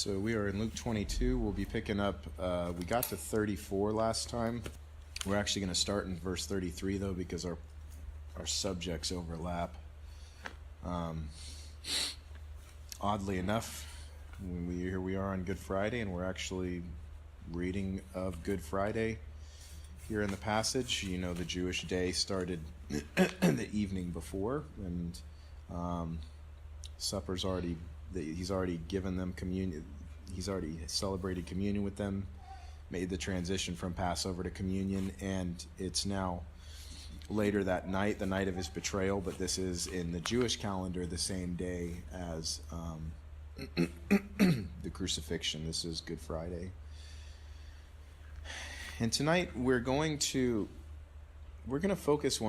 So we are in Luke 22. We'll be picking up, we got to 34 last time. We're actually going to start in verse 33, though, because our subjects overlap. Oddly enough, here we are on Good Friday, and we're actually reading of Good Friday here in the passage. You know, the Jewish day started the evening before, and supper's already, he's already given them communion. He's already celebrated communion with them, made the transition from Passover to communion, and it's now later that night, the night of his betrayal, but this is in the Jewish calendar the same day as the crucifixion. This is Good Friday. And tonight we're going to focus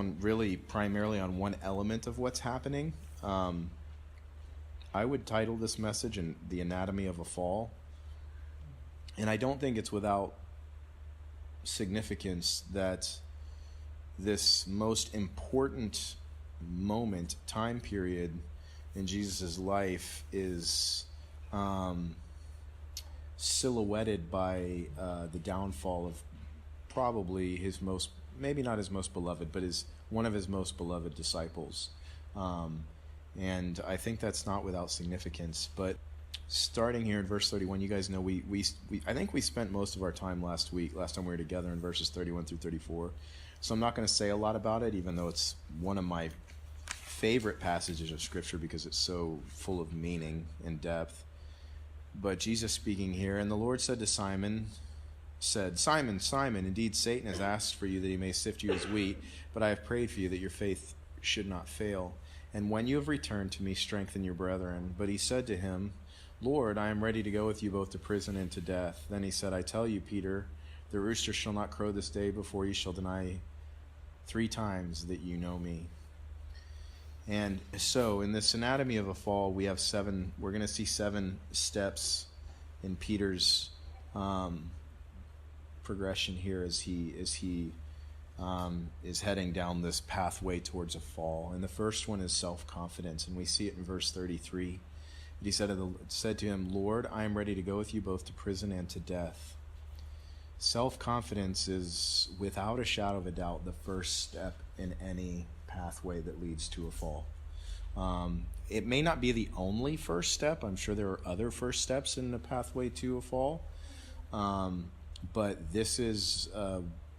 primarily on one element of what's happening. I would title this message The Anatomy of a Fall. And I don't think it's without significance that this most important time period in Jesus' life is silhouetted by the downfall of probably maybe not his most beloved, but one of his most beloved disciples. And I think that's not without significance. But starting here in verse 31, you guys know I think we spent most of our time last time we were together, in verses 31 through 34. So I'm not going to say a lot about it, even though it's one of my favorite passages of Scripture because it's so full of meaning and depth. But Jesus speaking here, and the Lord said to Simon, Simon, Simon, indeed Satan has asked for you that he may sift you as wheat, but I have prayed for you that your faith should not fail. And when you have returned to me, strengthen your brethren. But he said to him, Lord, I am ready to go with you both to prison and to death. Then he said, I tell you, Peter, the rooster shall not crow this day before you shall deny 3 times that you know me. And so in this anatomy of a fall, we're going to see 7 steps in Peter's progression here as he is heading down this pathway towards a fall. And the first one is self-confidence, and we see it in verse 33. He said to him, Lord, I am ready to go with you both to prison and to death. Self-confidence is, without a shadow of a doubt, the first step in any pathway that leads to a fall. It may not be the only first step. I'm sure there are other first steps in the pathway to a fall. But this is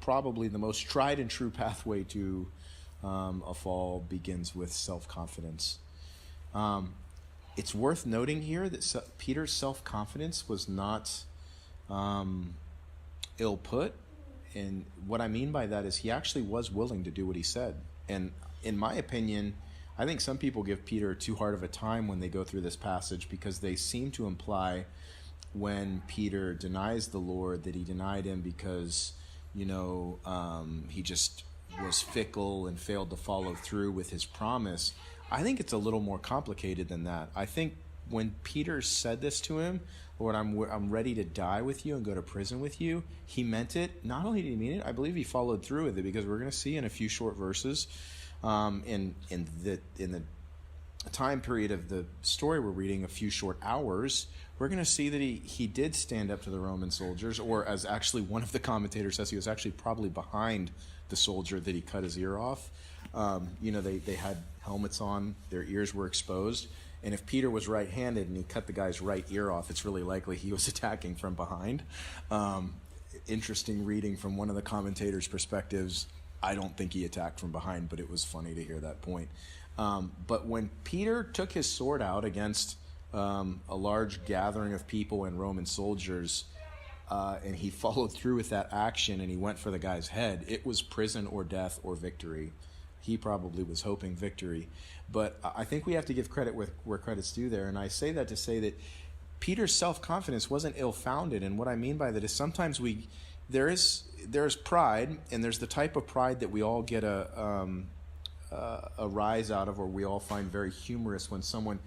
probably the most tried and true pathway to a fall begins with self-confidence. It's worth noting here that Peter's self-confidence was not ill put. And what I mean by that is he actually was willing to do what he said. And in my opinion, I think some people give Peter too hard of a time when they go through this passage, because they seem to imply when Peter denies the Lord that he denied him because, he just was fickle and failed to follow through with his promise. I think it's a little more complicated than that. I think when Peter said this to him, Lord, I'm ready to die with you and go to prison with you, he meant it. Not only did he mean it, I believe he followed through with it, because we're going to see in a few short verses in the time period of the story we're reading, a few short hours, we're going to see that he did stand up to the Roman soldiers, or as actually one of the commentators says, he was actually probably behind the soldier that he cut his ear off. They had helmets on, their ears were exposed, and if Peter was right-handed and he cut the guy's right ear off, it's really likely he was attacking from behind. Interesting reading from one of the commentators' perspectives. I don't think he attacked from behind, but it was funny to hear that point. But when Peter took his sword out against a large gathering of people and Roman soldiers, and he followed through with that action and he went for the guy's head, it was prison or death or victory. He probably was hoping victory. But I think we have to give credit where credit's due there. And I say that to say that Peter's self-confidence wasn't ill-founded. And what I mean by that is sometimes there's pride, and there's the type of pride that we all get a rise out of, or we all find very humorous when someone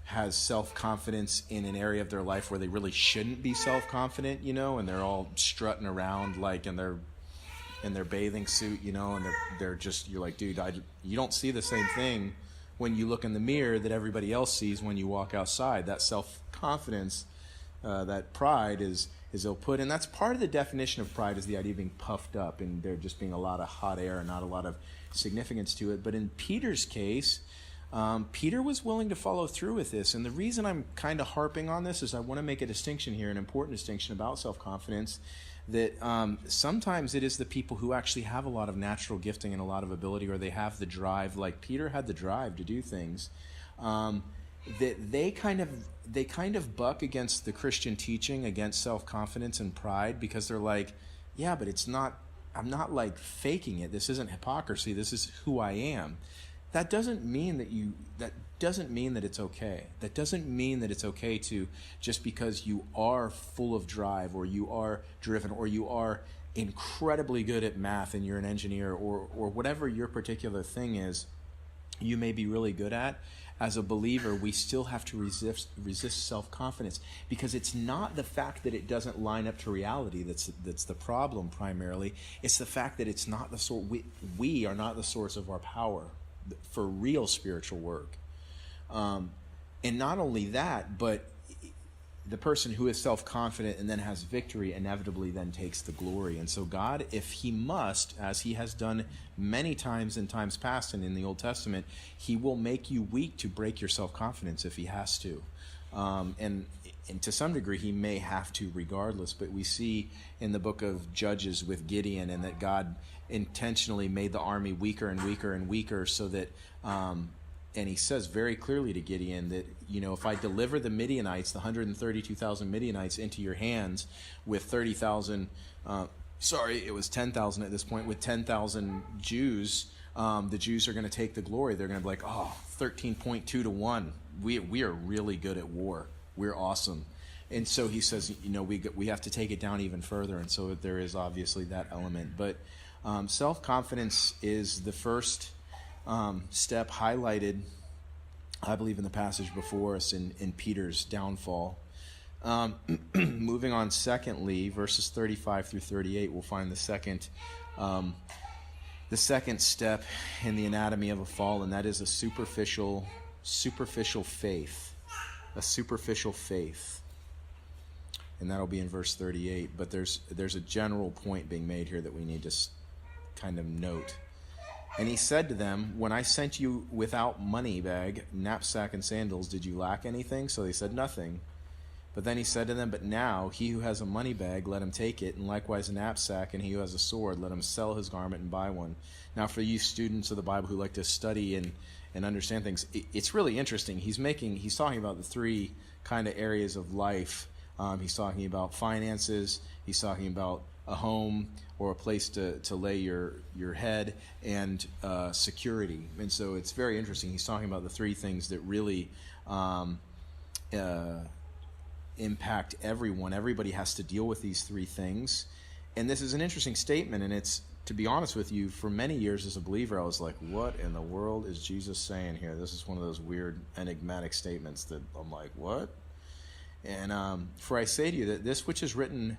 has self-confidence in an area of their life where they really shouldn't be self-confident, and they're all strutting around like in their bathing suit, and they're just, you're like, dude, you don't see the same thing when you look in the mirror that everybody else sees when you walk outside. That self-confidence that pride is ill put, and that's part of the definition of pride, is the idea of being puffed up and there just being a lot of hot air and not a lot of significance to it. But in Peter's case, Peter was willing to follow through with this, and the reason I'm kind of harping on this is I want to make a distinction here, an important distinction about self-confidence, that sometimes it is the people who actually have a lot of natural gifting and a lot of ability, or they have the drive, like Peter had the drive to do things, that they kind of buck against the Christian teaching, against self-confidence and pride, because they're like, yeah, but I'm not like faking it. This isn't hypocrisy. This is who I am. That doesn't mean that it's okay. That doesn't mean that it's okay to, just because you are full of drive, or you are driven, or you are incredibly good at math and you're an engineer, or whatever your particular thing is, you may be really good at. As a believer, we still have to resist self-confidence, because it's not the fact that it doesn't line up to reality that's the problem primarily. It's the fact that it's not the source. We are not the source of our power for real spiritual work. And not only that, but the person who is self-confident and then has victory inevitably then takes the glory. And so God, if he must, as he has done many times in times past and in the Old Testament, he will make you weak to break your self-confidence if he has to. And to some degree, he may have to regardless. But we see in the book of Judges with Gideon, and that God intentionally made the army weaker and weaker and weaker, so that and he says very clearly to Gideon that, if I deliver the Midianites, the 132,000 Midianites, into your hands with 30,000, it was 10,000 at this point, with 10,000 Jews, the Jews are going to take the glory. They're going to be like, 13.2 to 1. We are really good at war. We're awesome. And so he says, we have to take it down even further. And so there is obviously that element. But self-confidence is the first step highlighted, I believe, in the passage before us in Peter's downfall. Moving on, secondly, verses 35 through 38, we'll find the second step in the anatomy of a fall, and that is a superficial faith. A superficial faith. And that'll be in verse 38. But there's a general point being made here that we need to kind of note. And he said to them, when I sent you without money bag, knapsack, and sandals, did you lack anything? So they said, nothing. But then he said to them, but now he who has a money bag, let him take it, and likewise a knapsack, and he who has a sword, let him sell his garment and buy one. Now for you students of the Bible who like to study and understand things, it's really interesting. He's talking about the three kind of areas of life. He's talking about finances, he's talking about a home or a place to lay your head, and security. And so it's very interesting. He's talking about the three things that really impact everyone. Everybody has to deal with these three things. And this is an interesting statement, and it's, to be honest with you, for many years as a believer, I was like, what in the world is Jesus saying here? This is one of those weird, enigmatic statements that I'm like, what? And for I say to you that this which is written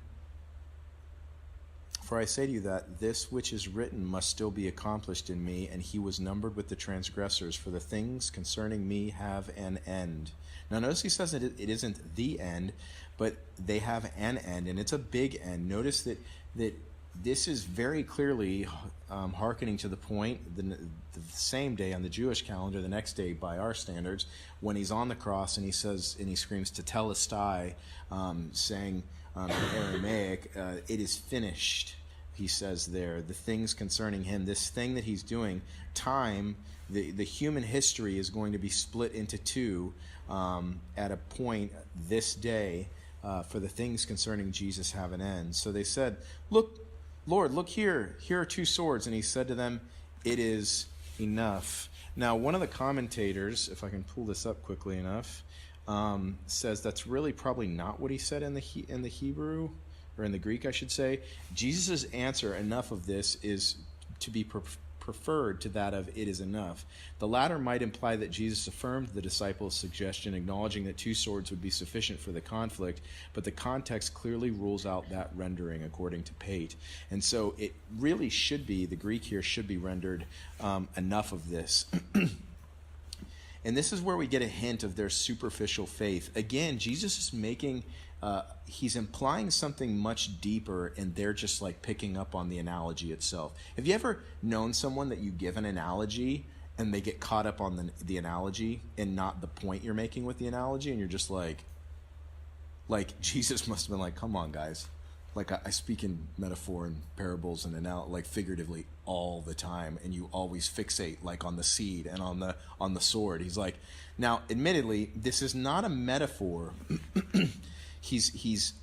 must still be accomplished in me, and he was numbered with the transgressors, for the things concerning me have an end. Now notice he says that it isn't the end, but they have an end, and it's a big end. Notice that this is very clearly hearkening to the point, the same day on the Jewish calendar, the next day by our standards, when he's on the cross and he says, and he screams tetelestai, saying in Aramaic, it is finished. He says there, the things concerning him, this thing that he's doing, time, the human history is going to be split into two at a point this day, for the things concerning Jesus have an end. So they said, look, Lord, look here are two swords. And he said to them, it is enough. Now, one of the commentators, if I can pull this up quickly enough, says that's really probably not what he said in the Hebrew, or in the Greek, I should say. Jesus' answer, enough of this, is to be preferred to that of it is enough. The latter might imply that Jesus affirmed the disciples' suggestion, acknowledging that two swords would be sufficient for the conflict, but the context clearly rules out that rendering, according to Pate. And so it really should be, the Greek here should be rendered enough of this. And this is where we get a hint of their superficial faith. Again, Jesus is making he's implying something much deeper, and they're just like picking up on the analogy itself. Have you ever known someone that you give an analogy and they get caught up on the analogy and not the point you're making with the analogy, and you're just like Jesus must have been like, come on, guys. Like, I speak in metaphor and parables and like figuratively all the time, and you always fixate like on the seed and on the sword. He's like, now, admittedly, this is not a metaphor. He's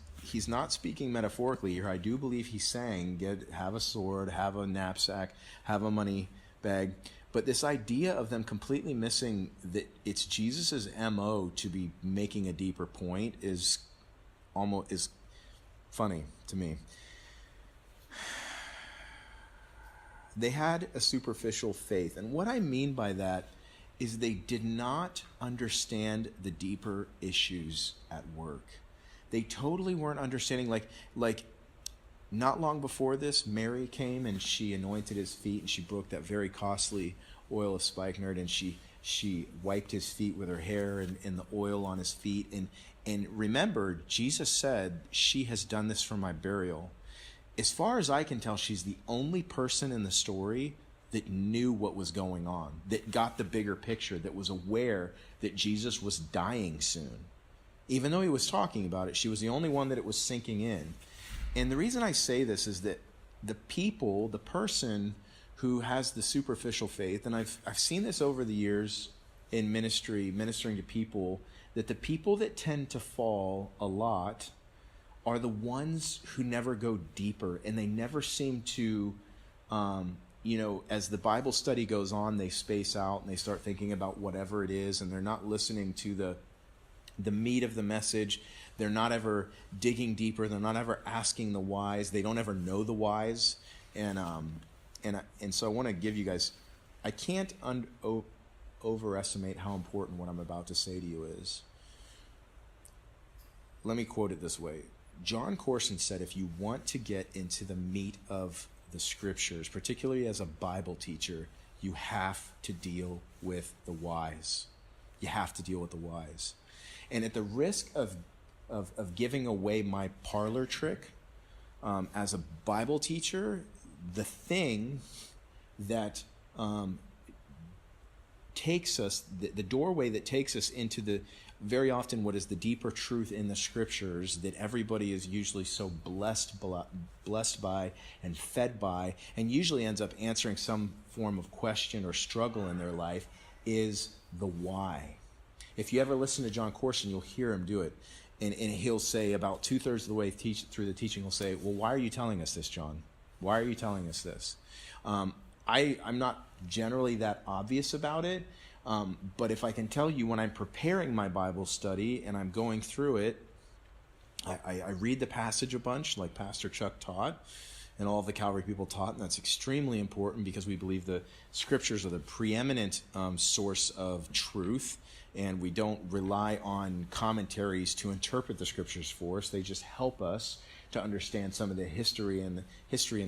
not speaking metaphorically here. I do believe he's saying, have a sword, have a knapsack, have a money bag. But this idea of them completely missing that it's Jesus's MO to be making a deeper point is funny to me. They had a superficial faith, and what I mean by that is they did not understand the deeper issues at work. They totally weren't understanding, like not long before this, Mary came and she anointed his feet, and she broke that very costly oil of spikenard, and she wiped his feet with her hair and the oil on his feet. And remember, Jesus said, she has done this for my burial. As far as I can tell, she's the only person in the story that knew what was going on, that got the bigger picture, that was aware that Jesus was dying soon. Even though he was talking about it, she was the only one that it was sinking in. And the reason I say this is that the person who has the superficial faith, and I've seen this over the years in ministering to people, that the people that tend to fall a lot are the ones who never go deeper, and they never seem to, as the Bible study goes on, they space out and they start thinking about whatever it is, and they're not listening to the meat of the message. They're not ever digging deeper. They're not ever asking the whys. They don't ever know the whys. And so I want to give you guys, I can't overestimate how important what I'm about to say to you is. Let me quote it this way. John Corson said, if you want to get into the meat of the scriptures, particularly as a Bible teacher, you have to deal with the whys. You have to deal with the whys. And at the risk of giving away my parlor trick, as a Bible teacher, the thing that takes us, the doorway that takes us into the very often what is the deeper truth in the scriptures that everybody is usually so blessed by and fed by, and usually ends up answering some form of question or struggle in their life, is the why. If you ever listen to John Corson, you'll hear him do it. And he'll say about 2/3 of the way through the teaching, he'll say, well, why are you telling us this, John? Why are you telling us this? I'm not generally that obvious about it, but if I can tell you, when I'm preparing my Bible study and I'm going through it, I read the passage a bunch, like Pastor Chuck taught, and all of the Calvary people taught, and that's extremely important because we believe the scriptures are the preeminent source of truth, and we don't rely on commentaries to interpret the scriptures for us. They just help us to understand some of the history and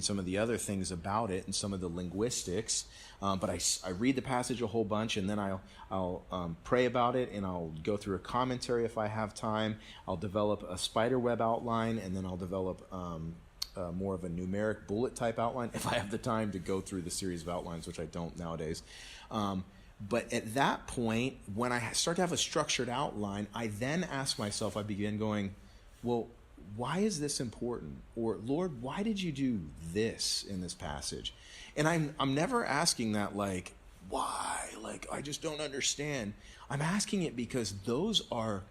some of the other things about it and some of the linguistics. But I read the passage a whole bunch, and then I'll pray about it, and I'll go through a commentary if I have time. I'll develop a spider web outline, and then I'll develop more of a numeric bullet type outline if I have the time to go through the series of outlines, which I don't nowadays. But at that point, when I start to have a structured outline, I then ask myself, I begin going, well, why is this important? Or, Lord, why did you do this in this passage? And I'm never asking that like, why? Like, I just don't understand. I'm asking it because those are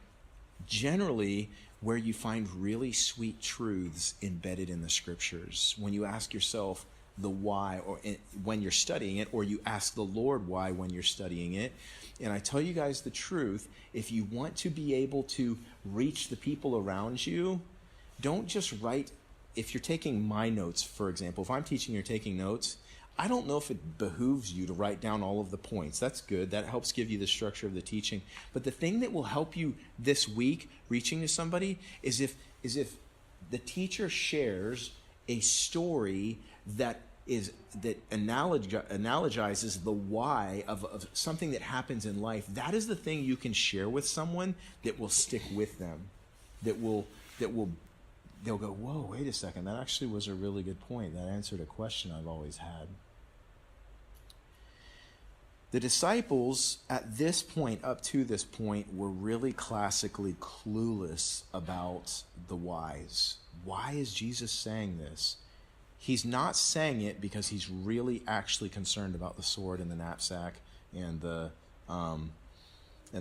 generally where you find really sweet truths embedded in the scriptures. When you ask yourself the why, or when you're studying it, or you ask the Lord why when you're studying it. And I tell you guys the truth, if you want to be able to reach the people around you, don't just write. If you're taking my notes, for example, if I'm teaching, you're taking notes, I don't know if it behooves you to write down all of the points. That's good. That helps give you the structure of the teaching. But the thing that will help you this week reaching to somebody is if the teacher shares a story that analogizes the why of something that happens in life. That is the thing you can share with someone that will stick with them, that will they'll go, whoa, wait a second, that actually was a really good point. That answered a question I've always had. The disciples at this point, up to this point, were really classically clueless about the whys. Why is Jesus saying this? He's not saying it because he's really actually concerned about the sword and the knapsack and the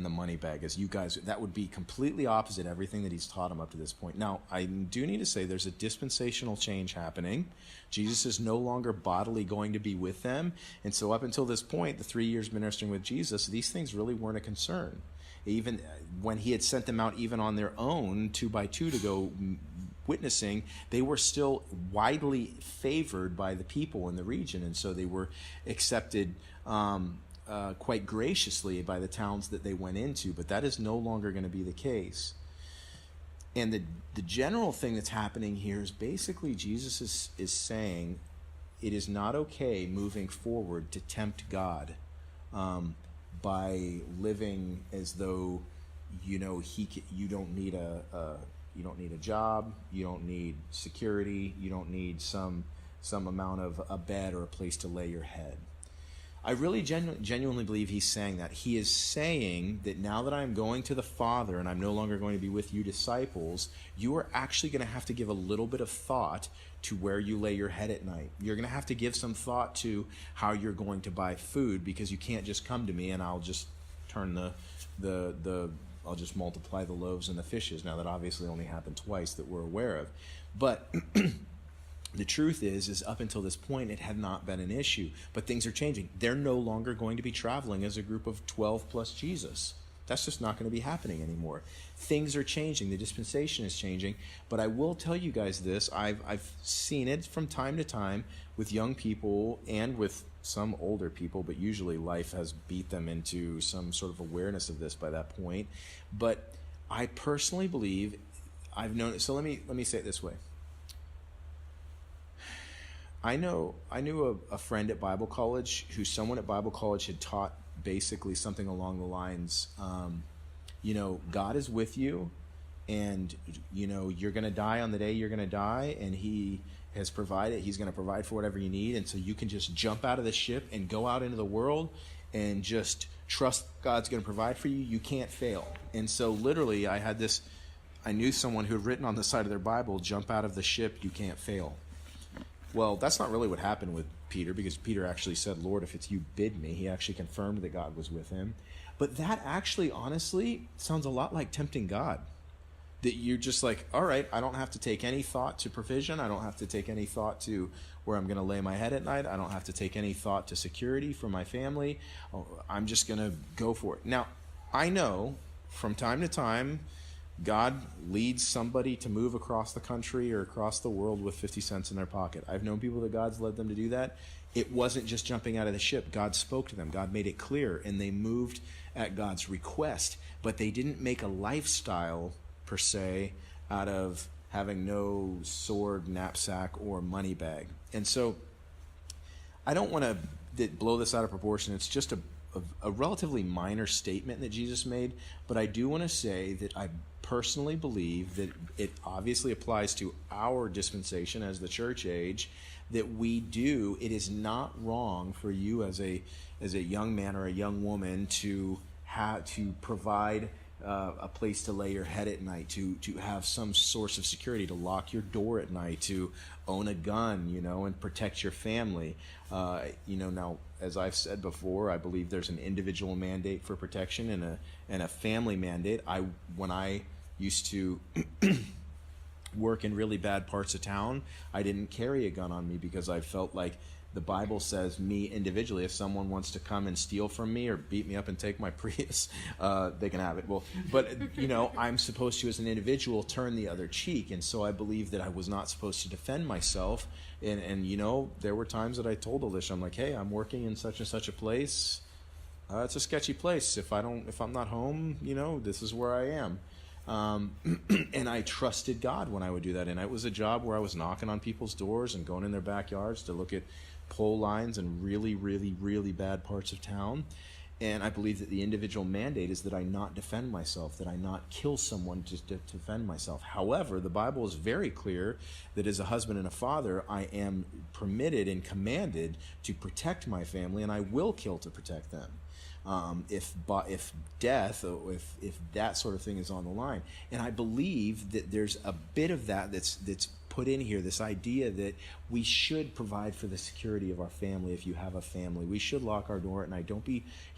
money bag. As you guys, that would be completely opposite everything that he's taught them up to this point. Now, I do need to say there's a dispensational change happening. Jesus is no longer bodily going to be with them. And so up until this point, the 3 years ministering with Jesus, these things really weren't a concern. Even when he had sent them out even on their own, 2 by 2, to go witnessing, they were still widely favored by the people in the region. And so they were accepted quite graciously by the towns that they went into, but that is no longer going to be the case. And the general thing that's happening here is basically Jesus is saying it is not okay moving forward to tempt God by living as though you don't need a job, you don't need security, you don't need some amount of a bed or a place to lay your head. I really genuinely believe he's saying that. He is saying that now that I'm going to the Father and I'm no longer going to be with you disciples, you are actually going to have to give a little bit of thought to where you lay your head at night. You're going to have to give some thought to how you're going to buy food, because you can't just come to me and I'll just turn I'll just multiply the loaves and the fishes. Now, that obviously only happened twice that we're aware of. But the truth is up until this point, it had not been an issue. But things are changing. They're no longer going to be traveling as a group of 12 plus Jesus. That's just not going to be happening anymore. Things are changing. The dispensation is changing. But I will tell you guys this. I've seen it from time to time with young people and with some older people, but usually life has beat them into some sort of awareness of this by that point. But I personally believe I've known it. So let me say it this way. I knew a friend at Bible college who someone at Bible college had taught basically something along the lines, God is with you, and, you're going to die on the day you're going to die, and he has provided, he's going to provide for whatever you need, and so you can just jump out of the ship and go out into the world and just trust God's going to provide for you. You can't fail. And so literally I knew someone who had written on the side of their Bible, jump out of the ship, you can't fail. Well, that's not really what happened with Peter, because Peter actually said, Lord, if it's you, bid me. He actually confirmed that God was with him. But that actually, honestly, sounds a lot like tempting God. That you're just like, all right, I don't have to take any thought to provision. I don't have to take any thought to where I'm going to lay my head at night. I don't have to take any thought to security for my family. I'm just going to go for it. Now, I know from time to time, God leads somebody to move across the country or across the world with 50 cents in their pocket. I've known people that God's led them to do that. It wasn't just jumping out of the ship. God spoke to them. God made it clear, and they moved at God's request. But they didn't make a lifestyle, per se, out of having no sword, knapsack, or money bag. And so I don't want to blow this out of proportion. It's just a relatively minor statement that Jesus made, but I do want to say that I personally believe that it obviously applies to our dispensation as the church age, that it is not wrong for you as a young man or a young woman to provide a place to lay your head at night, to have some source of security, to lock your door at night, to own a gun, and protect your family. Now, as I've said before, I believe there's an individual mandate for protection and a family mandate. When I used to work in really bad parts of town, I didn't carry a gun on me because I felt like the Bible says me individually, if someone wants to come and steal from me or beat me up and take my Prius, they can have it. Well, but, I'm supposed to, as an individual, turn the other cheek. And so I believe that I was not supposed to defend myself. And there were times that I told Alicia, I'm like, hey, I'm working in such and such a place. It's a sketchy place. If I'm not home, this is where I am. And I trusted God when I would do that. And it was a job where I was knocking on people's doors and going in their backyards to look at pole lines in really, really, really bad parts of town. And I believe that the individual mandate is that I not defend myself, that I not kill someone just to defend myself. However, the Bible is very clear that as a husband and a father, I am permitted and commanded to protect my family, and I will kill to protect them. If death, or if that sort of thing is on the line. And I believe that there's a bit of that that's put in here, this idea that we should provide for the security of our family. If you have a family, we should lock our door at night.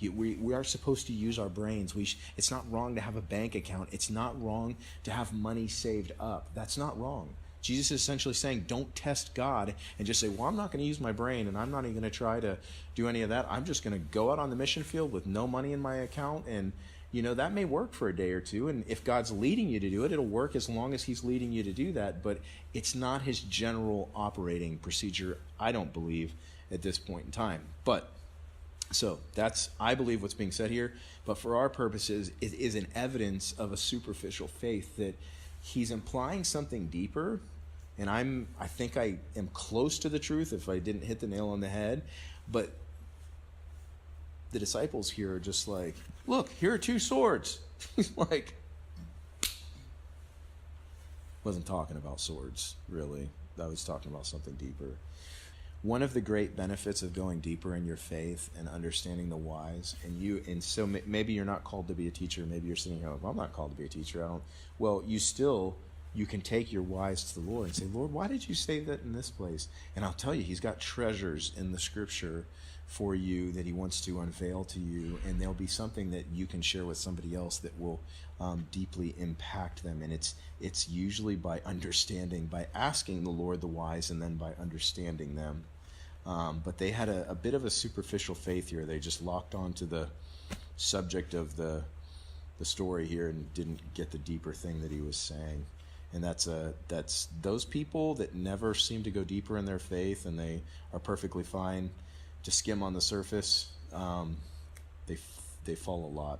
We are supposed to use our brains. It's not wrong to have a bank account. It's not wrong to have money saved up. That's not wrong. Jesus is essentially saying, don't test God and just say, well, I'm not going to use my brain, and I'm not even going to try to do any of that. I'm just going to go out on the mission field with no money in my account, and that may work for a day or two, and if God's leading you to do it, it'll work as long as he's leading you to do that, but it's not his general operating procedure, I don't believe, at this point in time. But, so, that's, I believe, what's being said here, but for our purposes, it is an evidence of a superficial faith that he's implying something deeper, and I think I am close to the truth if I didn't hit the nail on the head, but the disciples here are just like, look, here are 2 swords. He's like, wasn't talking about swords, really. I was talking about something deeper. One of the great benefits of going deeper in your faith and understanding the whys, and so maybe you're not called to be a teacher. Maybe you're sitting here like, well, I'm not called to be a teacher. Well, you can take your whys to the Lord and say, Lord, why did you say that in this place? And I'll tell you, he's got treasures in the scripture for you that he wants to unveil to you, and there'll be something that you can share with somebody else that will deeply impact them. And it's usually by understanding, by asking the Lord the whys, and then by understanding them. But they had a bit of a superficial faith here. They just locked on to the subject of the story here and didn't get the deeper thing that he was saying. And that's those people that never seem to go deeper in their faith, and they are perfectly fine to skim on the surface. They fall a lot.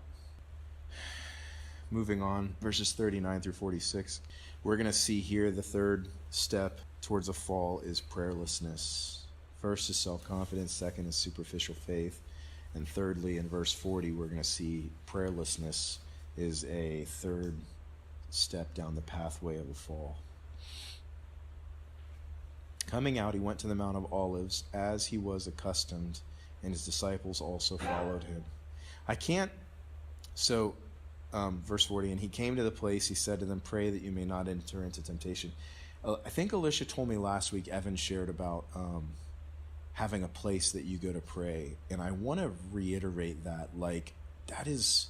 Moving on, verses 39 through 46. We're going to see here the third step towards a fall is prayerlessness. First is self-confidence, second is superficial faith, and thirdly, in verse 40, we're going to see prayerlessness is a third step down the pathway of a fall. Coming out, he went to the Mount of Olives as he was accustomed, and his disciples also followed him. Verse 40, and he came to the place, he said to them, pray that you may not enter into temptation. I think Alicia told me last week, Evan shared about having a place that you go to pray, and I want to reiterate that, that is,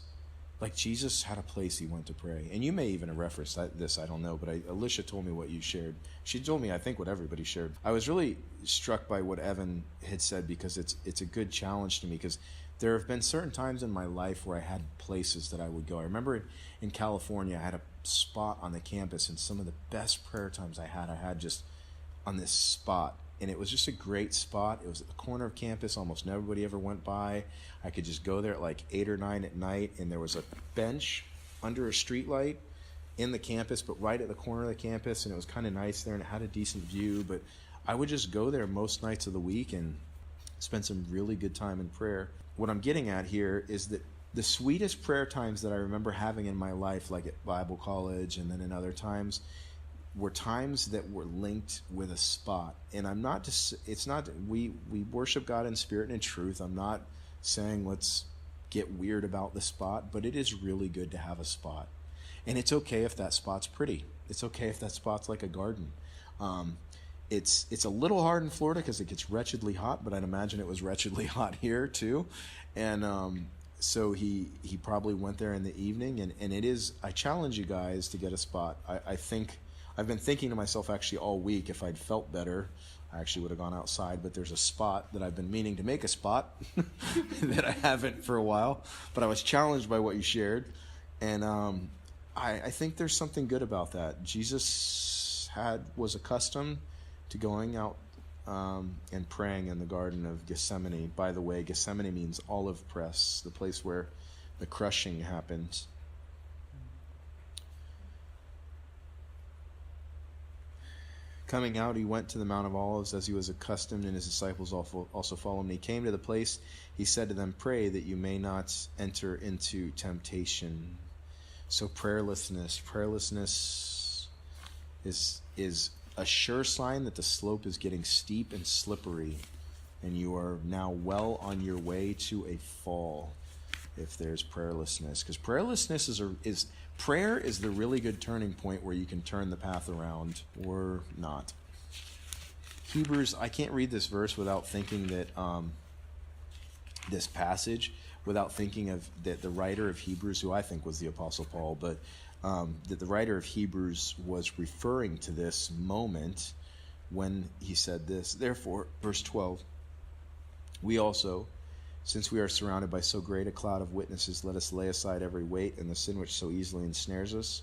Jesus had a place he went to pray. And you may even have referenced this, I don't know, but Alicia told me what you shared. She told me, I think, what everybody shared. I was really struck by what Evan had said, because it's a good challenge to me, because there have been certain times in my life where I had places that I would go. I remember in California, I had a spot on the campus, and some of the best prayer times I had just on this spot. And it was just a great spot. It was at the corner of campus. Almost nobody ever went by. I could just go there at 8 or 9 at night, and there was a bench under a street light in the campus, but right at the corner of the campus, and it was kind of nice there, and it had a decent view. But I would just go there most nights of the week and spend some really good time in prayer. What I'm getting at here is that the sweetest prayer times that I remember having in my life, like at Bible college and then in other times, were times that were linked with a spot. And we worship God in spirit and in truth. I'm not saying let's get weird about the spot, but it is really good to have a spot. And it's okay if that spot's pretty. It's okay if that spot's like a garden. It's a little hard in Florida because it gets wretchedly hot, but I'd imagine it was wretchedly hot here too. And so he probably went there in the evening, and it is, I challenge you guys to get a spot. I think I've been thinking to myself actually all week, if I'd felt better, I actually would have gone outside, but there's a spot that I've been meaning to make a spot that I haven't for a while, but I was challenged by what you shared, and I think there's something good about that. Jesus was accustomed to going out and praying in the Garden of Gethsemane. By the way, Gethsemane means olive press, the place where the crushing happens. Coming out, he went to the Mount of Olives as he was accustomed, and his disciples also followed him. He came to the place. He said to them, "Pray that you may not enter into temptation." So prayerlessness is a sure sign that the slope is getting steep and slippery, and you are now well on your way to a fall if there's prayerlessness. Because prayer is the really good turning point where you can turn the path around or not. Hebrews, I can't read this verse without thinking that this passage, without thinking of that the writer of Hebrews, who I think was the Apostle Paul, but that the writer of Hebrews was referring to this moment when he said this. Therefore, verse 12, we also, since we are surrounded by so great a cloud of witnesses, let us lay aside every weight and the sin which so easily ensnares us,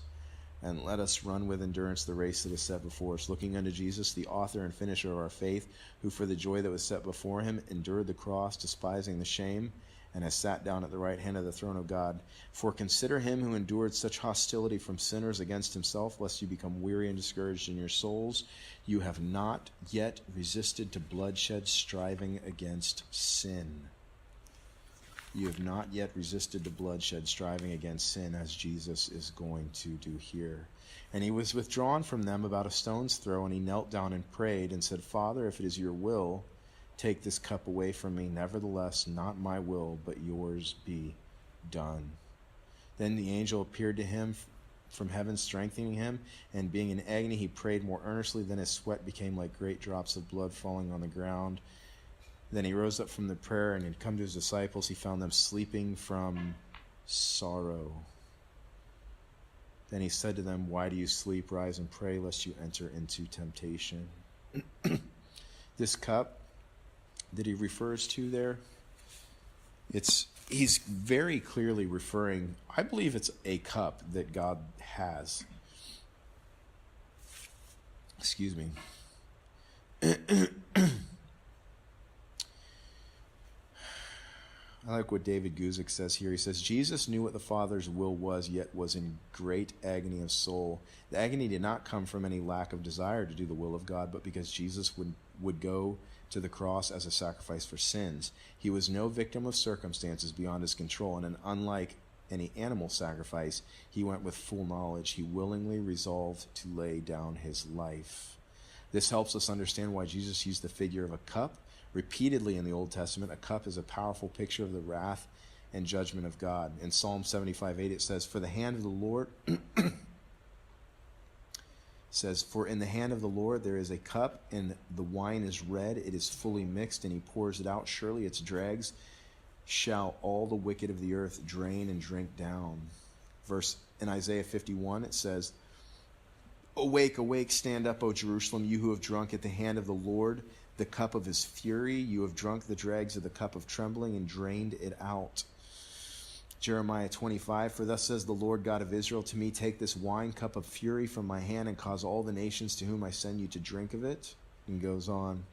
and let us run with endurance the race that is set before us, looking unto Jesus, the author and finisher of our faith, who for the joy that was set before him endured the cross, despising the shame, and has sat down at the right hand of the throne of God. For consider him who endured such hostility from sinners against himself, lest you become weary and discouraged in your souls. You have not yet resisted to bloodshed, striving against sin. You have not yet resisted to bloodshed, striving against sin, as Jesus is going to do here. And he was withdrawn from them about a stone's throw, and he knelt down and prayed and said, Father, if it is your will, take this cup away from me. Nevertheless, not my will, but yours be done. Then the angel appeared to him from heaven, strengthening him, and being in agony, he prayed more earnestly. Then his sweat became like great drops of blood falling on the ground. Then he rose up from the prayer and had come to his disciples. He found them sleeping from sorrow. Then he said to them, Why do you sleep? Rise and pray, lest you enter into temptation. This cup that he refers to there, he's very clearly referring, I believe it's a cup that God has. Excuse me. I like what David Guzik says here. He says, Jesus knew what the Father's will was, yet was in great agony of soul. The agony did not come from any lack of desire to do the will of God, but because Jesus would go to the cross as a sacrifice for sins. He was no victim of circumstances beyond his control, and unlike any animal sacrifice, he went with full knowledge. He willingly resolved to lay down his life. This helps us understand why Jesus used the figure of a cup repeatedly in the Old Testament. A cup is a powerful picture of the wrath and judgment of God. In Psalm 75:8 it says, For the hand of the Lord says, For in the hand of the Lord there is a cup, and the wine is red, it is fully mixed, and he pours it out. Surely its dregs shall all the wicked of the earth drain and drink down. Verse in Isaiah 51 it says, Awake, awake, stand up, O Jerusalem, you who have drunk at the hand of the Lord the cup of his fury. You have drunk the dregs of the cup of trembling and drained it out. Jeremiah 25, For thus says the Lord God of Israel to me, Take this wine cup of fury from my hand and cause all the nations to whom I send you to drink of it. And goes on.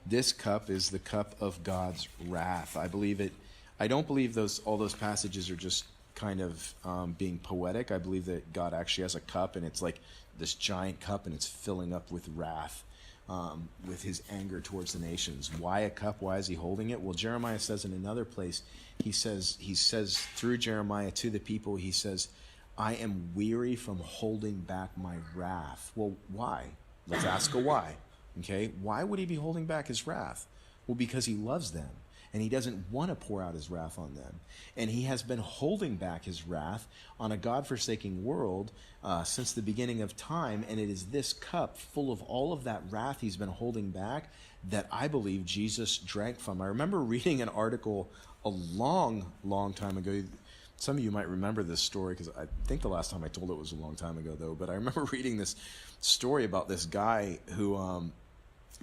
This cup is the cup of God's wrath. I believe it. I don't believe all those passages are just kind of being poetic. I believe that God actually has a cup, and it's like this giant cup, and it's filling up with wrath. With his anger towards the nations. Why a cup? Why is he holding it? Well, Jeremiah says in another place, he says through Jeremiah to the people, he says, I am weary from holding back my wrath. Well, why? Let's ask a why. Okay, why would he be holding back his wrath? Well, because he loves them, and he doesn't want to pour out his wrath on them. And he has been holding back his wrath on a God-forsaking world since the beginning of time, and it is this cup full of all of that wrath he's been holding back that I believe Jesus drank from. I remember reading an article a long, long time ago. Some of you might remember this story, because I think the last time I told it was a long time ago, though. But I remember reading this story about this guy who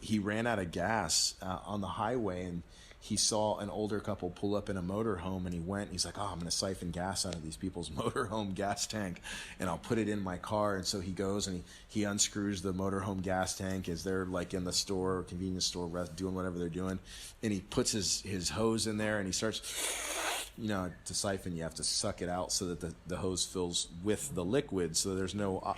he ran out of gas on the highway, and he saw an older couple pull up in a motorhome, and he went, he's like, I'm going to siphon gas out of these people's motorhome gas tank, and I'll put it in my car. And so he goes and he unscrews the motorhome gas tank as they're like in the store, convenience store, doing whatever they're doing. And he puts his hose in there, and he starts, to siphon, you have to suck it out so that the hose fills with the liquid, so there's no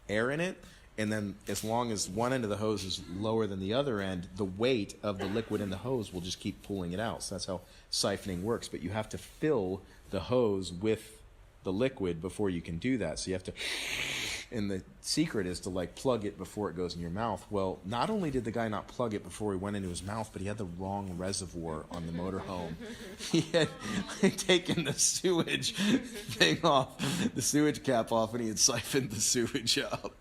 air in it. And then as long as one end of the hose is lower than the other end, the weight of the liquid in the hose will just keep pulling it out. So that's how siphoning works. But you have to fill the hose with the liquid before you can do that. So you have to, and the secret is to like plug it before it goes in your mouth. Well, not only did the guy not plug it before he went into his mouth, but he had the wrong reservoir on the motorhome. He had taken the sewage thing off, the sewage cap off, and he had siphoned the sewage out.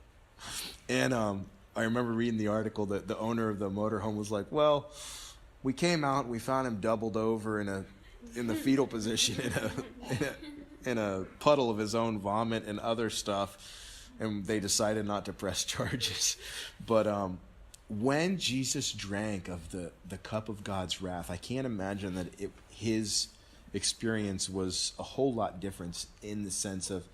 And I remember reading the article that the owner of the motorhome was like, well, we came out and we found him doubled over in the fetal position in a puddle of his own vomit and other stuff, and they decided not to press charges. But when Jesus drank of the cup of God's wrath, I can't imagine that his experience was a whole lot different in the sense of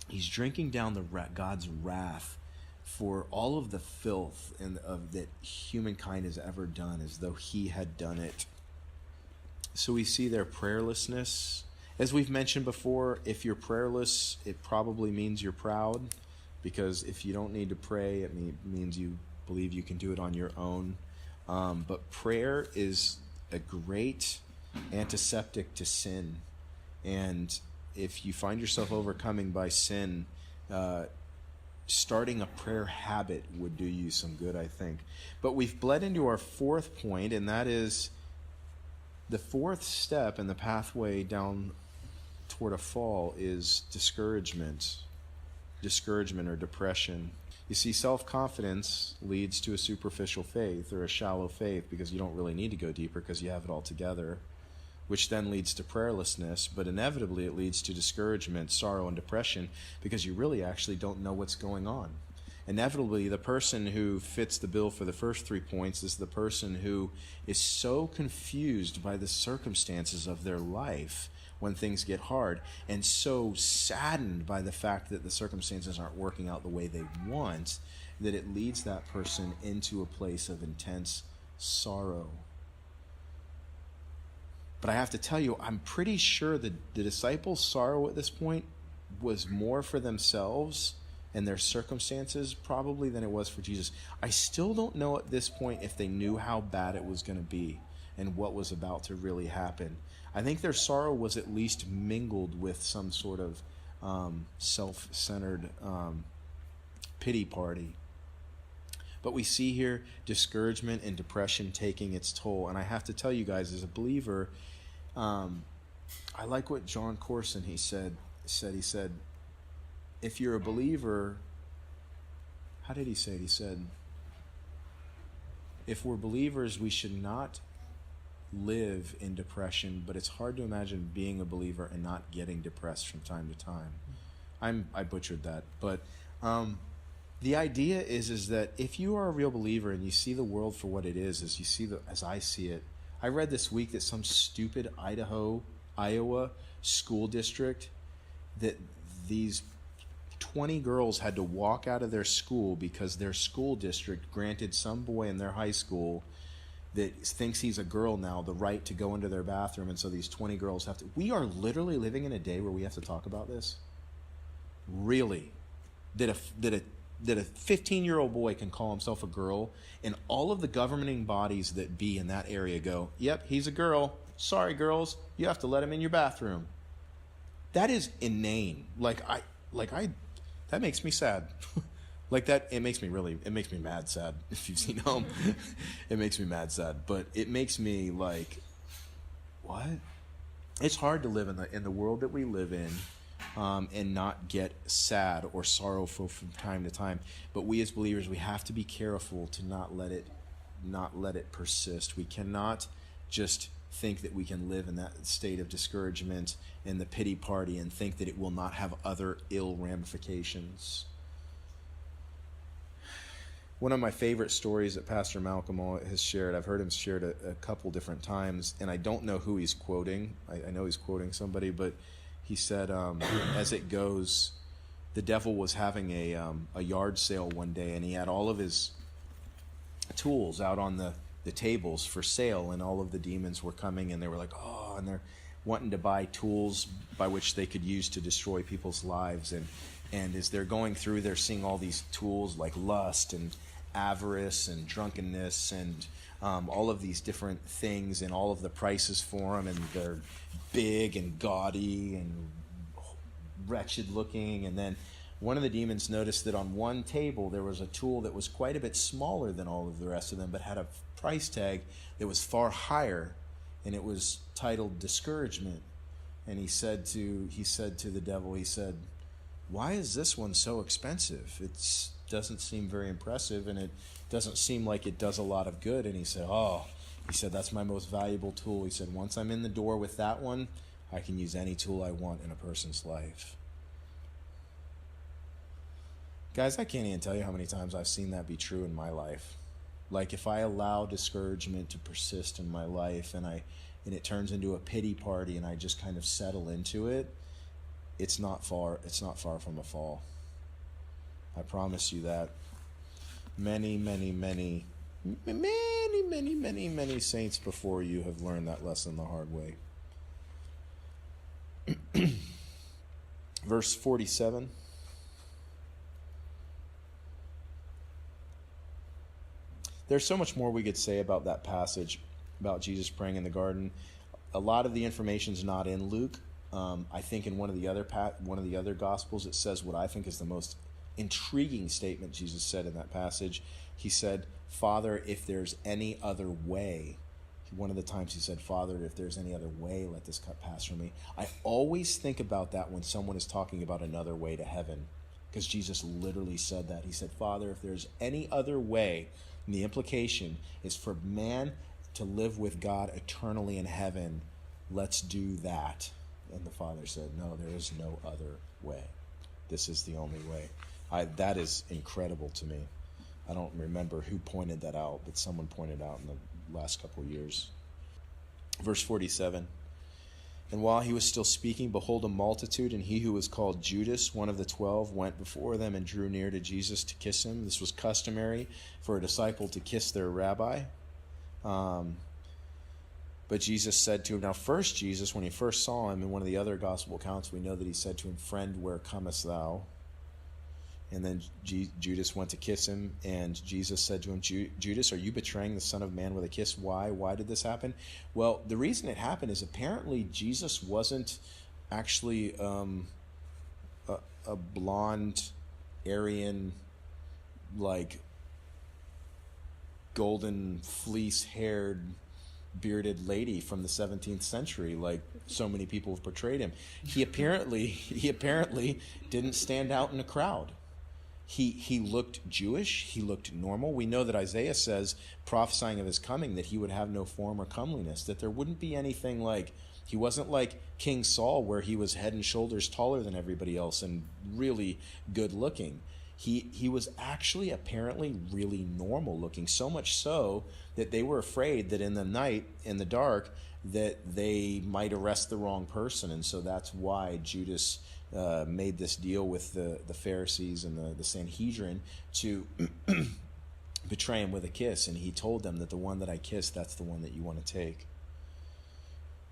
he's drinking down God's wrath for all of the filth that humankind has ever done, as though he had done it. So we see their prayerlessness. As we've mentioned before, if you're prayerless, it probably means you're proud, because if you don't need to pray, it means you believe you can do it on your own. But prayer is a great antiseptic to sin. And if you find yourself overcoming by sin, starting a prayer habit would do you some good, I think. But we've bled into our fourth point, and that is the fourth step in the pathway down toward a fall is discouragement or depression. You see, self-confidence leads to a superficial faith or a shallow faith, because you don't really need to go deeper because you have it all together, which then leads to prayerlessness, but inevitably it leads to discouragement, sorrow, and depression, because you really actually don't know what's going on. Inevitably, the person who fits the bill for the first 3 points is the person who is so confused by the circumstances of their life when things get hard, and so saddened by the fact that the circumstances aren't working out the way they want, that it leads that person into a place of intense sorrow. But I have to tell you, I'm pretty sure that the disciples' sorrow at this point was more for themselves and their circumstances probably than it was for Jesus. I still don't know at this point if they knew how bad it was going to be and what was about to really happen. I think their sorrow was at least mingled with some sort of self-centered pity party. But we see here discouragement and depression taking its toll. And I have to tell you guys, as a believer, I like what John Corson, he said, if you're a believer, how did he say it? He said, if we're believers, we should not live in depression, but it's hard to imagine being a believer and not getting depressed from time to time. I butchered that, but the idea is that if you are a real believer and you see the world for what it is, as I see it, I read this week that some stupid Iowa school district, that these 20 girls had to walk out of their school because their school district granted some boy in their high school that thinks he's a girl now the right to go into their bathroom, and so these 20 girls have to. We are literally living in a day where we have to talk about this. Really, that a 15-year-old boy can call himself a girl, and all of the governing bodies that be in that area go, "Yep, he's a girl. Sorry, girls, you have to let him in your bathroom." That is inane. That makes me sad. It makes me mad sad. If you've seen Home, it makes me mad sad. But it makes me like, what? It's hard to live in the world that we live in, and not get sad or sorrowful from time to time. But we as believers, we have to be careful to not let it persist. We cannot just think that we can live in that state of discouragement and the pity party and think that it will not have other ill ramifications. One of my favorite stories that Pastor Malcolm has shared, I've heard him shared a couple different times, and I don't know who he's quoting. I know he's quoting somebody, but he said, as it goes, the devil was having a yard sale one day, and he had all of his tools out on the tables for sale, and all of the demons were coming, and they were like, and they're wanting to buy tools by which they could use to destroy people's lives. And And as they're going through, they're seeing all these tools like lust and avarice and drunkenness and all of these different things, and all of the prices for them, and they're big and gaudy and wretched looking. And then one of the demons noticed that on one table there was a tool that was quite a bit smaller than all of the rest of them, but had a price tag that was far higher, and it was titled discouragement. And he said to the devil, he said, "Why is this one so expensive? It doesn't seem very impressive, and it doesn't seem like it does a lot of good." And he said, "That's my most valuable tool." He said, "Once I'm in the door with that one, I can use any tool I want in a person's life." Guys, I can't even tell you how many times I've seen that be true in my life. Like, if I allow discouragement to persist in my life, and it turns into a pity party, and I just kind of settle into it, it's not far from a fall. I promise you that. Many saints before you have learned that lesson the hard way. Verse 47. There's so much more we could say about that passage, about Jesus praying in the garden. A lot of the information's not in Luke. I think in one of the other Gospels, it says what I think is the most intriguing statement Jesus said in that passage. He said, "Father, if there's any other way." One of the times he said, "Father, if there's any other way, let this cup pass from me." I always think about that when someone is talking about another way to heaven, because Jesus literally said that. He said, "Father, if there's any other way," and the implication is for man to live with God eternally in heaven, let's do that. And the Father said, "No, there is no other way. This is the only way." That is incredible to me. I don't remember who pointed that out, but someone pointed out in the last couple of years. Verse 47. "And while he was still speaking, behold, a multitude, and he who was called Judas, one of the 12, went before them and drew near to Jesus to kiss him." This was customary for a disciple to kiss their rabbi. But Jesus said to him, now first Jesus, when he first saw him in one of the other gospel accounts, we know that he said to him, "Friend, where comest thou?" And then Judas went to kiss him, and Jesus said to him, "Judas, are you betraying the Son of Man with a kiss?" Why? Why did this happen? Well, the reason it happened is apparently Jesus wasn't actually a blonde, Aryan, like golden fleece-haired, bearded lady from the 17th century, like so many people have portrayed him. He apparently didn't stand out in a crowd. He looked Jewish. He looked normal. We know that Isaiah says, prophesying of his coming, that he would have no form or comeliness, that there wouldn't be anything like, he wasn't like King Saul, where he was head and shoulders taller than everybody else and really good looking. He was actually apparently really normal looking, so much so that they were afraid that in the night, in the dark, that they might arrest the wrong person. And so that's why Judas made this deal with the Pharisees and the Sanhedrin to betray him with a kiss. And he told them that the one that I kissed, that's the one that you want to take.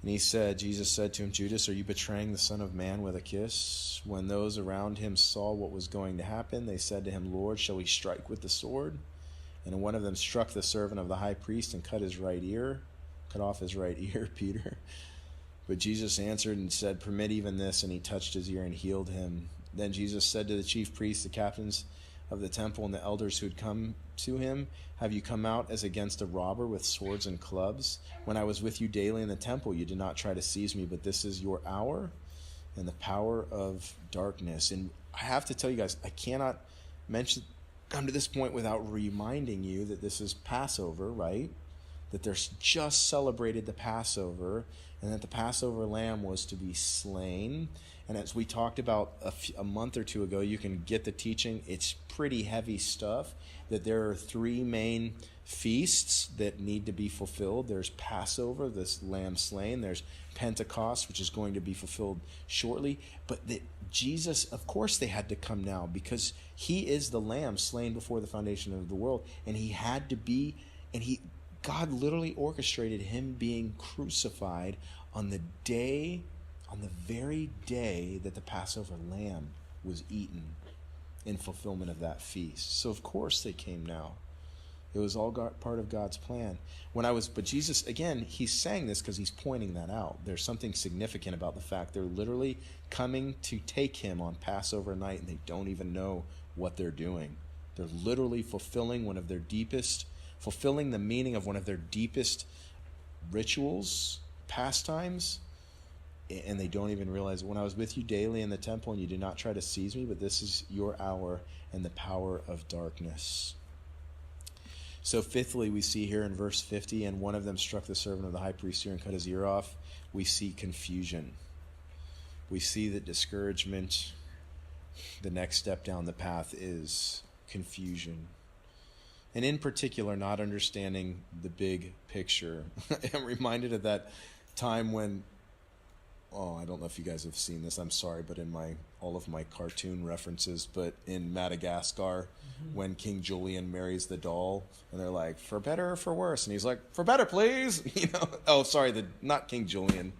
And Jesus said to him, "Judas, are you betraying the Son of Man with a kiss?" When those around him saw what was going to happen, they said to him, "Lord, shall we strike with the sword?" And one of them struck the servant of the high priest and cut off his right ear, Peter. But Jesus answered and said, "Permit even this." And he touched his ear and healed him. Then Jesus said to the chief priests, the captains of the temple, and the elders who had come to him, "Have you come out as against a robber with swords and clubs? When I was with you daily in the temple, you did not try to seize me, but this is your hour and the power of darkness." And I have to tell you guys, I cannot come to this point without reminding you that this is Passover, right? That they're just celebrated the Passover, and that the Passover lamb was to be slain. And as we talked about a month or two ago, you can get the teaching. It's pretty heavy stuff, that there are three main feasts that need to be fulfilled. There's Passover, this lamb slain. There's Pentecost, which is going to be fulfilled shortly. But that Jesus, of course they had to come now, because he is the lamb slain before the foundation of the world. And he had to be, God literally orchestrated him being crucified on the very day that the Passover lamb was eaten in fulfillment of that feast. So of course they came now. It was all part of God's plan. But Jesus, again, he's saying this because he's pointing that out. There's something significant about the fact they're literally coming to take him on Passover night, and they don't even know what they're doing. They're literally fulfilling the meaning of one of their deepest rituals, pastimes, and they don't even realize it. When I was with you daily in the temple, and you did not try to seize me, but this is your hour and the power of darkness. So fifthly, we see here in verse 50, and one of them struck the servant of the high priest here and cut his ear off. We see confusion. We see that discouragement, the next step down the path, is confusion. And in particular, not understanding the big picture. I'm reminded of that time when, I don't know if you guys have seen this, I'm sorry, but in all of my cartoon references, but in Madagascar, when King Julian marries the doll, and they're like, for better or for worse? And he's like, for better, please. Not King Julian.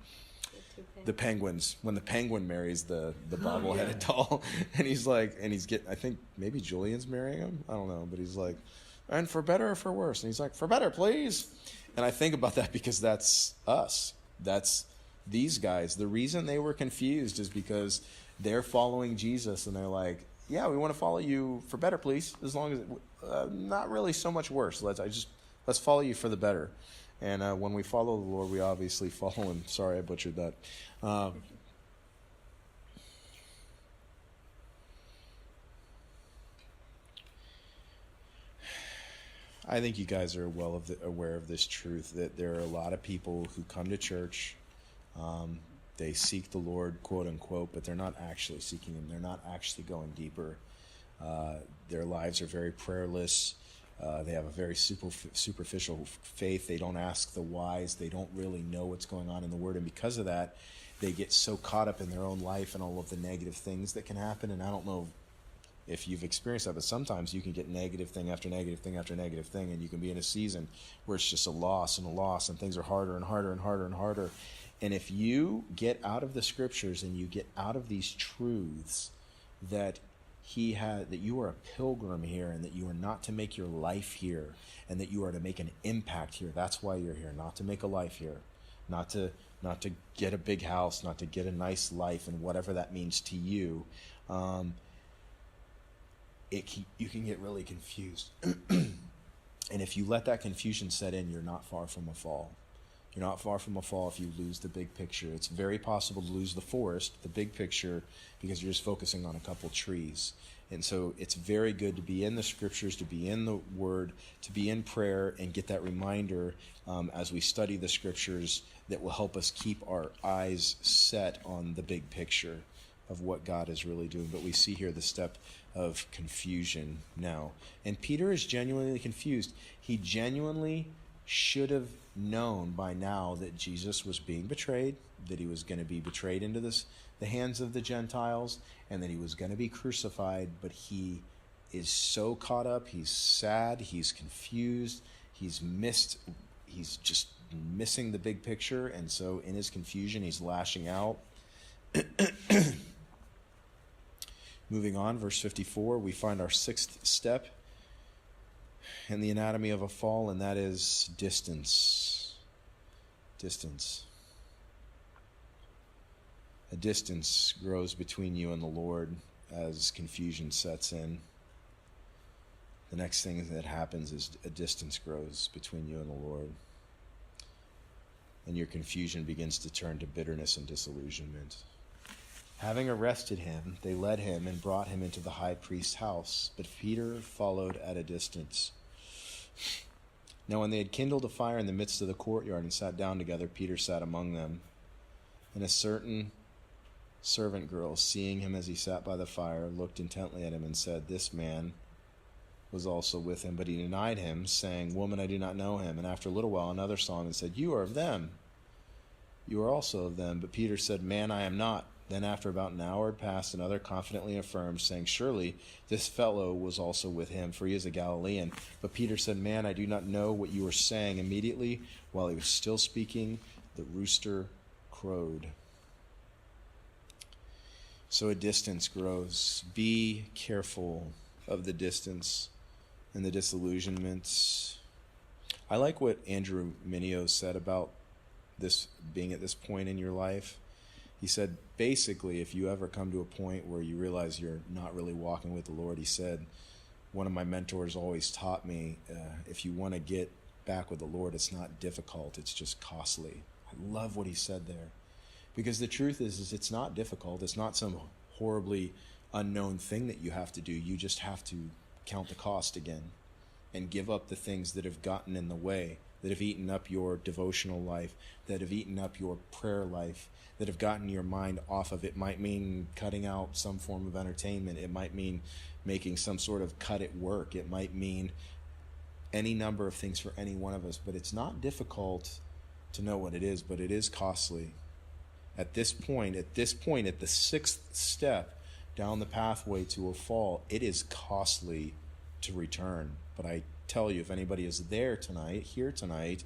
The penguins, when the penguin marries the bobbleheaded doll, and I think maybe Julian's marrying him, I don't know, but he's like, and for better or for worse? And he's like, for better, please. And I think about that because that's us. That's these guys. The reason they were confused is because they're following Jesus, and they're like, yeah, we want to follow you for better, please, as long as not really so much worse. Let's follow you for the better. And when we follow the Lord, we obviously follow him. Sorry, I butchered that. I think you guys are aware of this truth, that there are a lot of people who come to church, they seek the Lord, quote unquote, but they're not actually seeking him. They're not actually going deeper. Their lives are very prayerless. They have a very superficial faith. They don't ask the whys. They don't really know what's going on in the Word. And because of that, they get so caught up in their own life and all of the negative things that can happen. And I don't know if you've experienced that, but sometimes you can get negative thing after negative thing after negative thing, and you can be in a season where it's just a loss, and things are harder and harder and harder and harder. And if you get out of the Scriptures and you get out of these truths that that you are a pilgrim here, and that you are not to make your life here, and that you are to make an impact here. That's why you're here, not to make a life here, not to get a big house, not to get a nice life, and whatever that means to you. You can get really confused. And if you let that confusion set in, you're not far from a fall. You're not far from a fall if you lose the big picture. It's very possible to lose the forest, the big picture, because you're just focusing on a couple trees. And so it's very good to be in the Scriptures, to be in the Word, to be in prayer, and get that reminder as we study the Scriptures that will help us keep our eyes set on the big picture of what God is really doing. But we see here the step of confusion now. And Peter is genuinely confused. He genuinely should have known by now that Jesus was being betrayed, that he was going to be betrayed into the hands of the Gentiles, and that he was going to be crucified. But he is so caught up, he's sad, he's confused, he's just missing the big picture, and so in his confusion he's lashing out. Moving on, verse 54, we find our sixth step in the anatomy of a fall, and that is distance. Distance. A distance grows between you and the Lord as confusion sets in. The next thing that happens is a distance grows between you and the Lord. And your confusion begins to turn to bitterness and disillusionment. Having arrested him, they led him and brought him into the high priest's house, but Peter followed at a distance. Now when they had kindled a fire in the midst of the courtyard and sat down together, Peter sat among them. And a certain servant girl, seeing him as he sat by the fire, looked intently at him and said, "This man was also with him." But he denied him, saying, "Woman, I do not know him." And after a little while another saw him and said, "You are of them. You are also of them." But Peter said, "Man, I am not." Then after about an hour had passed, another confidently affirmed, saying, "Surely this fellow was also with him, for he is a Galilean." But Peter said, "Man, I do not know what you are saying." Immediately, while he was still speaking, the rooster crowed. So a distance grows. Be careful of the distance and the disillusionments. I like what Andrew Mineo said about this being at this point in your life. He said, basically, if you ever come to a point where you realize you're not really walking with the Lord, he said, one of my mentors always taught me, if you want to get back with the Lord, it's not difficult, it's just costly. I love what he said there. Because the truth is it's not difficult. It's not some horribly unknown thing that you have to do. You just have to count the cost again and give up the things that have gotten in the way, that have eaten up your devotional life, that have eaten up your prayer life, that have gotten your mind off of it. Might mean cutting out some form of entertainment. It might mean making some sort of cut at work. It might mean any number of things for any one of us. But it's not difficult to know what it is, but it is costly. At this point, at the sixth step down the pathway to a fall, it is costly to return. But I tell you, if anybody is here tonight,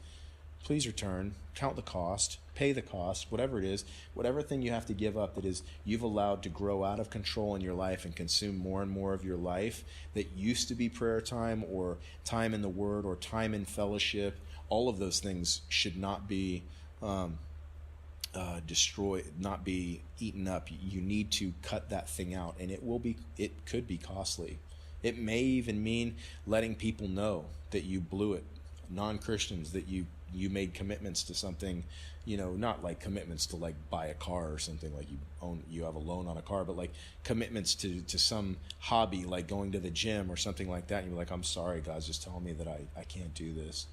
please return, count the cost, pay the cost, whatever it is, whatever thing you have to give up that is you've allowed to grow out of control in your life and consume more and more of your life that used to be prayer time or time in the Word or time in fellowship. All of those things should not be destroyed, not be eaten up. You need to cut that thing out, and it could be costly. It may even mean letting people know that you blew it. Non-Christians, that you made commitments to something, not like commitments to like buy a car or something, like you have a loan on a car, but like commitments to some hobby, like going to the gym or something like that. And you're like, I'm sorry, God's just telling me that I can't do this.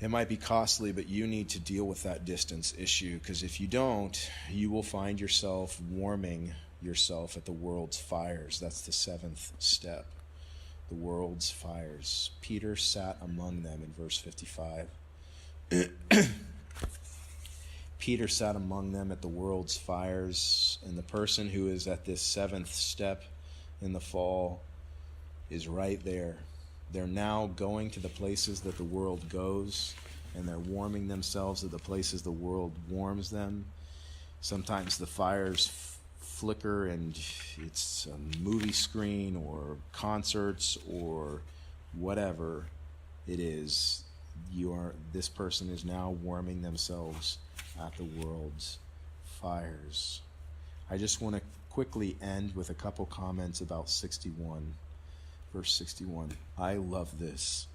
It might be costly, but you need to deal with that distance issue, because if you don't, you will find yourself warming yourself at the world's fires. That's the seventh step. The world's fires. Peter sat among them in verse 55. Peter sat among them at the world's fires, and the person who is at this seventh step in the fall is right there. They're now going to the places that the world goes, and they're warming themselves at the places the world warms them. Sometimes the fires flicker and it's a movie screen or concerts or whatever it is. This person is now warming themselves at the world's fires. I just want to quickly end with a couple comments about 61. Verse 61. I love this.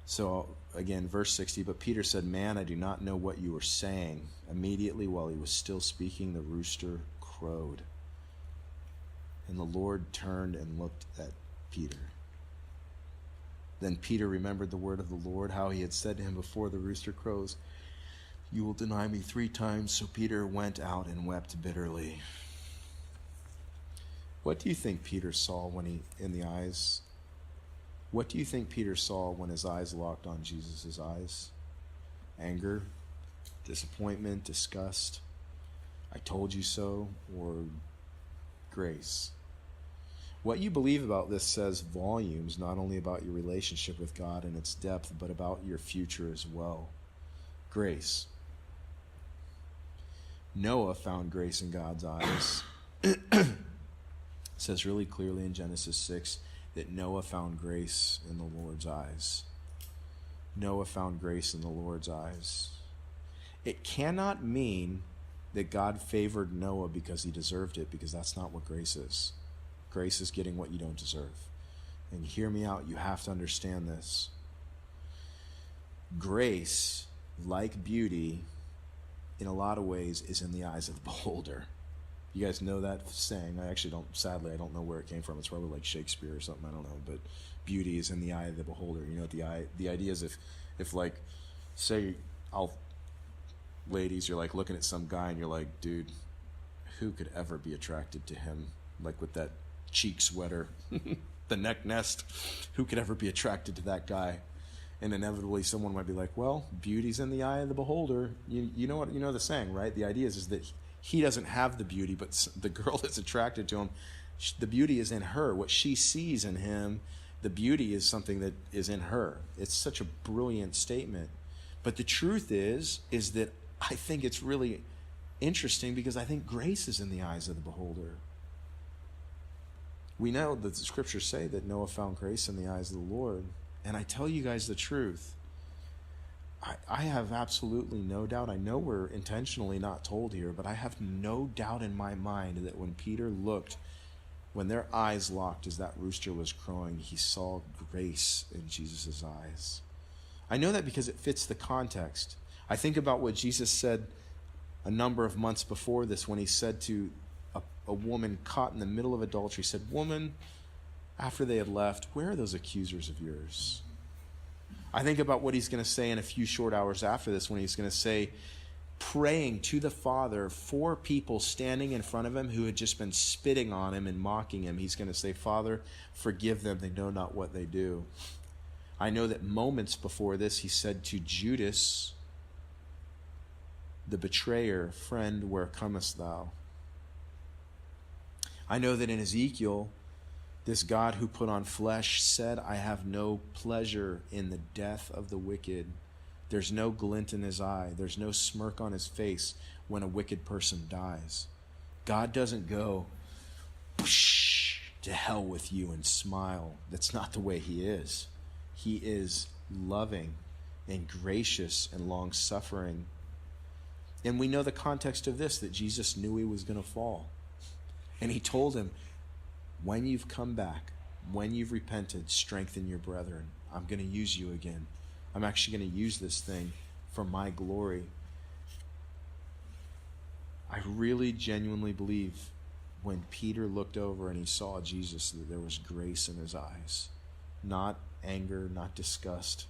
So again, verse 60, but Peter said, "Man, I do not know what you are saying." Immediately while he was still speaking, the rooster crowed. And the Lord turned and looked at Peter. Then Peter remembered the word of the Lord, how he had said to him before the rooster crows, "You will deny me 3 times." So Peter went out and wept bitterly. What do you think Peter saw What do you think Peter saw when his eyes locked on Jesus' eyes? Anger, disappointment, disgust, "I told you so," or grace? What you believe about this says volumes, not only about your relationship with God and its depth, but about your future as well. Grace. Noah found grace in God's eyes. It says really clearly in Genesis 6 that Noah found grace in the Lord's eyes. Noah found grace in the Lord's eyes. It cannot mean that God favored Noah because he deserved it, because that's not what grace is. Grace is getting what you don't deserve. And hear me out, you have to understand this. Grace, like beauty, in a lot of ways, is in the eyes of the beholder. You guys know that saying? I actually don't, sadly, I don't know where it came from. It's probably like Shakespeare or something, I don't know. But beauty is in the eye of the beholder. You know what the idea is, if like, say, ladies, you're like looking at some guy and you're like, dude, who could ever be attracted to him? Like with that cheek sweater, the neck nest, who could ever be attracted to that guy? And inevitably someone might be like, well, beauty's in the eye of the beholder. You know the saying, right? The idea is that he doesn't have the beauty, but the girl that's attracted to him, the beauty is in her. What she sees in him, the beauty is something that is in her. It's such a brilliant statement. But the truth is that I think it's really interesting because I think grace is in the eyes of the beholder. We know that the scriptures say that Noah found grace in the eyes of the Lord. And I tell you guys the truth. I have absolutely no doubt. I know we're intentionally not told here, but I have no doubt in my mind that when Peter looked, when their eyes locked as that rooster was crowing, he saw grace in Jesus' eyes. I know that because it fits the context. I think about what Jesus said a number of months before this when he said to a woman caught in the middle of adultery, said, "Woman," after they had left, "where are those accusers of yours?" I think about what he's going to say in a few short hours after this when he's going to say, praying to the Father for people standing in front of him who had just been spitting on him and mocking him. He's going to say, "Father, forgive them. They know not what they do." I know that moments before this, he said to Judas, the betrayer, "Friend, where comest thou?" I know that in Ezekiel, this God who put on flesh said, "I have no pleasure in the death of the wicked." There's no glint in his eye. There's no smirk on his face when a wicked person dies. God doesn't go to hell with you and smile. That's not the way he is. He is loving and gracious and long-suffering. And we know the context of this, that Jesus knew he was going to fall. And he told him, when you've come back, when you've repented, strengthen your brethren. I'm going to use you again. I'm actually going to use this thing for my glory. I really genuinely believe when Peter looked over and he saw Jesus that there was grace in his eyes. Not anger, not disgust,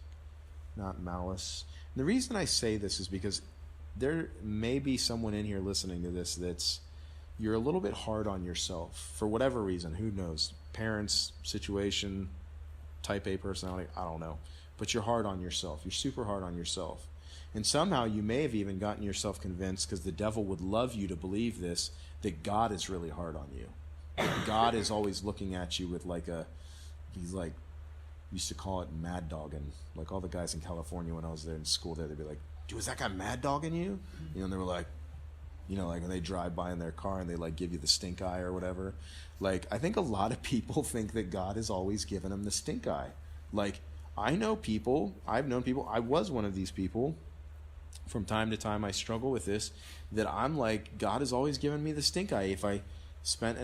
not malice. And the reason I say this is because there may be someone in here listening to this that's you're a little bit hard on yourself for whatever reason. Who knows? Parents, situation, type A personality, I don't know. But you're hard on yourself. You're super hard on yourself. And somehow you may have even gotten yourself convinced, because the devil would love you to believe this, that God is really hard on you. God is always looking at you with he's like, used to call it mad dogging. Like all the guys in California when I was there in school there, they'd be like, "Dude, is that guy mad dogging you?" And they were like, like when they drive by in their car and they give you the stink eye or whatever. I think a lot of people think that God is always giving them the stink eye. I've known people, I was one of these people. From time to time I struggle with this, that I'm like, God is always giving me the stink eye. If I spent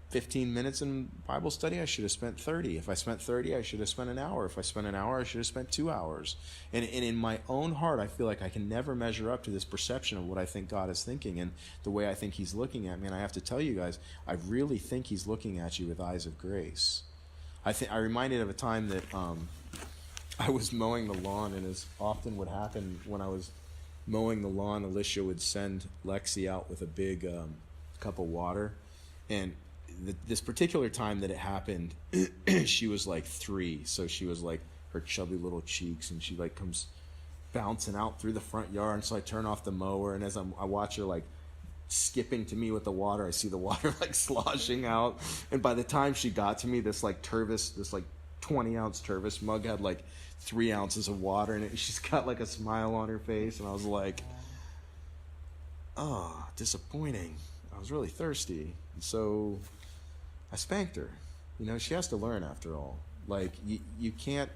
15 minutes in Bible study, I should have spent 30. If I spent 30, I should have spent an hour. If I spent an hour, I should have spent 2 hours. And in my own heart, I feel like I can never measure up to this perception of what I think God is thinking and the way I think he's looking at me. And I have to tell you guys, I really think he's looking at you with eyes of grace. I reminded of a time that I was mowing the lawn, and as often would happen when I was mowing the lawn, Alicia would send Lexi out with a big cup of water. And this particular time that it happened, she was 3, so she was her chubby little cheeks, and she comes bouncing out through the front yard. And so I turn off the mower, and as I watch her skipping to me with the water, I see the water sloshing out. And by the time she got to me, this Tervis, this 20-ounce Tervis mug had 3 ounces of water in it. She's got a smile on her face, and I was like, oh, disappointing. I was really thirsty. And so I spanked her. She has to learn after all. You can't,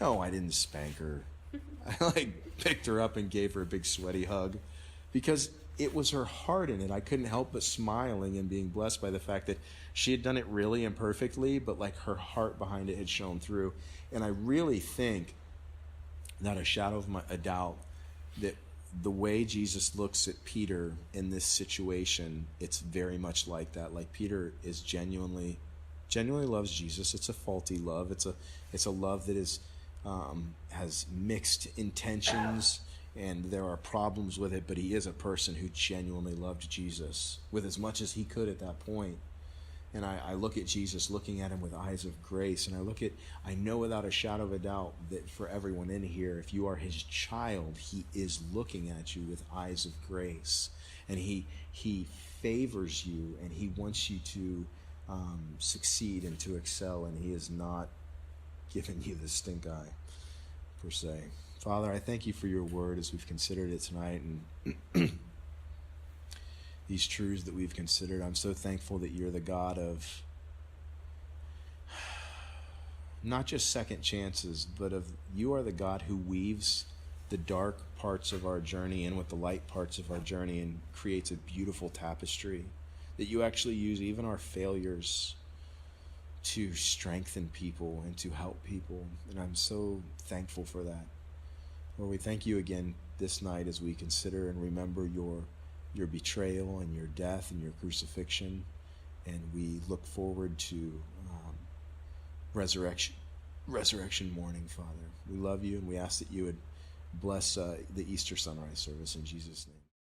no, I didn't spank her. I picked her up and gave her a big sweaty hug because it was her heart in it. I couldn't help but smiling and being blessed by the fact that she had done it really imperfectly, but her heart behind it had shown through. And I really think, not a shadow of a doubt, that the way Jesus looks at Peter in this situation, it's very much like that. Peter is genuinely loves Jesus. It's a faulty love. It's a love that is has mixed intentions, and there are problems with it, but he is a person who genuinely loved Jesus with as much as he could at that point. And I look at Jesus looking at him with eyes of grace, and I know without a shadow of a doubt that for everyone in here, if you are his child, he is looking at you with eyes of grace, and he favors you, and he wants you to succeed and to excel, and he is not giving you the stink eye, per se. Father, I thank you for your word as we've considered it tonight, and these truths that we've considered. I'm so thankful that you're the God of not just second chances, but you are the God who weaves the dark parts of our journey in with the light parts of our journey and creates a beautiful tapestry, that you actually use even our failures to strengthen people and to help people. And I'm so thankful for that. Lord, we thank you again this night as we consider and remember your betrayal and your death and your crucifixion. And we look forward to resurrection morning, Father. We love you, and we ask that you would bless the Easter sunrise service in Jesus' name.